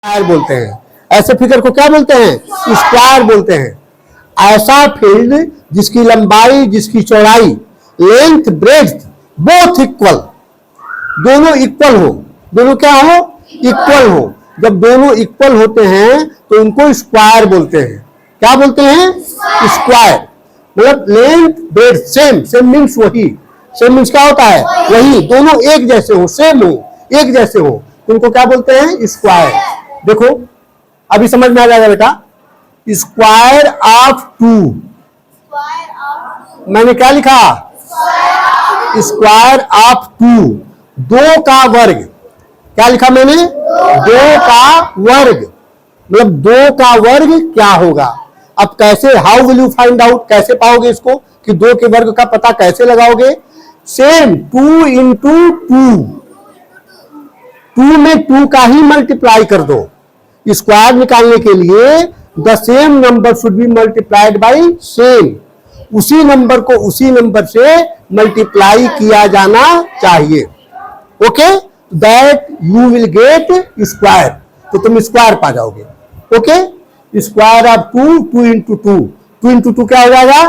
Square बोलते हैं। ऐसे फिगर को क्या बोलते हैं? स्क्वायर बोलते हैं। ऐसा फील्ड जिसकी लंबाई, जिसकी चौड़ाई, लेंथ, ब्रेड्थ बोथ इक्वल, दोनों इक्वल हो, दोनों क्या हो? इक्वल हो। जब दोनों इक्वल होते हैं तो उनको स्क्वायर बोलते हैं। क्या बोलते हैं? स्क्वायर। मतलब length breadth same, same means वही, सेम मीन्स क्या होता है? वही, दोनों एक जैसे हो, सेम हो, एक जैसे हो, तो उनको क्या बोलते हैं? स्क्वायर। देखो अभी समझ में आ जाएगा बेटा। स्क्वायर ऑफ टू, मैंने क्या लिखा? स्क्वायर ऑफ टू, दो का वर्ग। क्या लिखा मैंने? दो का वर्ग। मतलब दो का वर्ग क्या होगा? अब कैसे, how will you find out, कैसे पाओगे इसको कि दो के वर्ग का पता कैसे लगाओगे? सेम, 2 इंटू 2, 2 में 2 का ही मल्टीप्लाई कर दो। स्क्वायर निकालने के लिए the same number should be multiplied by same, उसी नंबर को उसी नंबर से मल्टीप्लाई किया जाना चाहिए। Okay, that you will get square, तो तुम स्क्वायर पा जाओगे। Okay, square of 2, 2 into 2, 2 into 2 क्या हो जाएगा?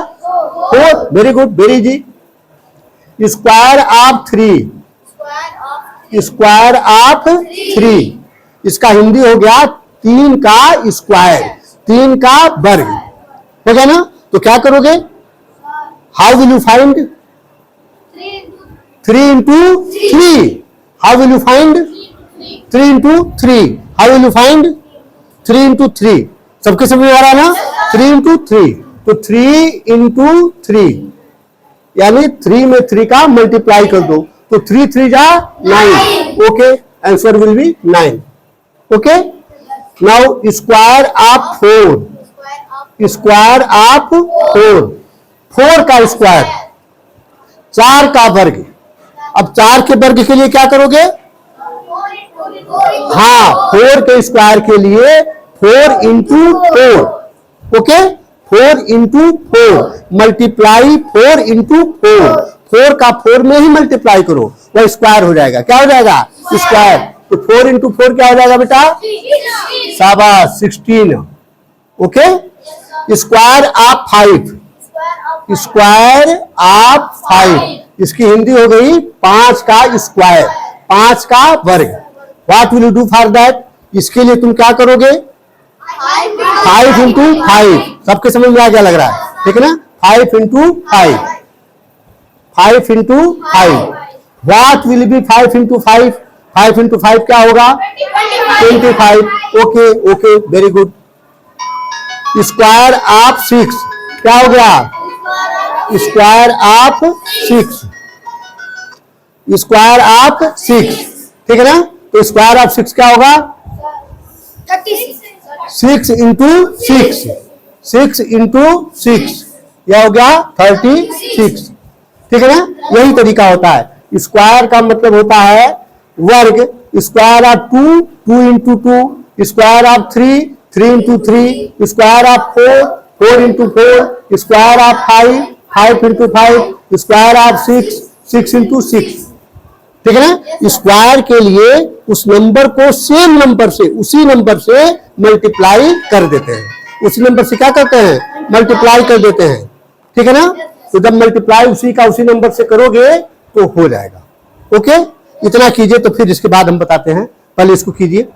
4। Very good, very easy. Square of 3, square of 3, इसका हिंदी हो गया 3 का स्क्वायर, 3 का वर्ग, हो गया ना? तो क्या करोगे? How will you find 3 into 3? How will you find 3 into 3? How will you find 3 into 3? सबके समझ में आ रहा है ना? 3 इंटू 3, तो 3 इंटू 3 यानी 3 में 3 का मल्टीप्लाई कर दो, तो 3 3 जा 9। Okay, answer will be 9। Okay, now square of 4, square of 4, 4 का स्क्वायर, 4 का वर्ग। अब 4 के वर्ग के लिए क्या करोगे? हाँ, 4 के स्क्वायर के लिए 4 into 4। Okay, 4 into 4 multiply 4 into 4, 4 का 4 में ही मल्टीप्लाई करो, वह स्क्वायर हो जाएगा। क्या हो जाएगा? स्क्वायर। तो 4 इंटू 4 क्या हो जाएगा बेटा? शाबाश, 16। Okay, square of 5, square of 5, इसकी हिंदी हो गई 5 का स्क्वायर, 5 का वर्ग। What will you do for that? इसके लिए तुम क्या करोगे? 5 इंटू 5, सबके समझ में आ गया लग रहा है, ठीक है ना? 5 into 5, 5 into 5। What will be 5 into 5? 5 into 5 क्या होगा? 25। Okay okay, very good. Square of 6 क्या हो गया? स्क्वायर ऑफ 6, स्क्वायर ऑफ 6, ठीक है ना? तो स्क्वायर ऑफ 6 क्या होगा? 6 इंटू 6, 6 इंटू 6 यह हो गया 36, ठीक है ना? यही तरीका होता है। स्क्वायर का मतलब होता है वर्ग। Square of 2, 2 into 2, square of 3, 3 into 3, square of 4, 4 into 4, square of 5, 5 into 5, square of 6, 6 into 6, ठीक है ना? स्क्वायर के लिए उस नंबर को सेम नंबर से, उसी नंबर से मल्टीप्लाई कर देते हैं। उसी नंबर से क्या करते हैं? मल्टीप्लाई कर देते हैं, ठीक है ना? तो जब मल्टीप्लाई उसी का उसी नंबर से करोगे तो हो जाएगा। ओके, इतना कीजिए, तो फिर इसके बाद हम बताते हैं। पहले इसको कीजिए।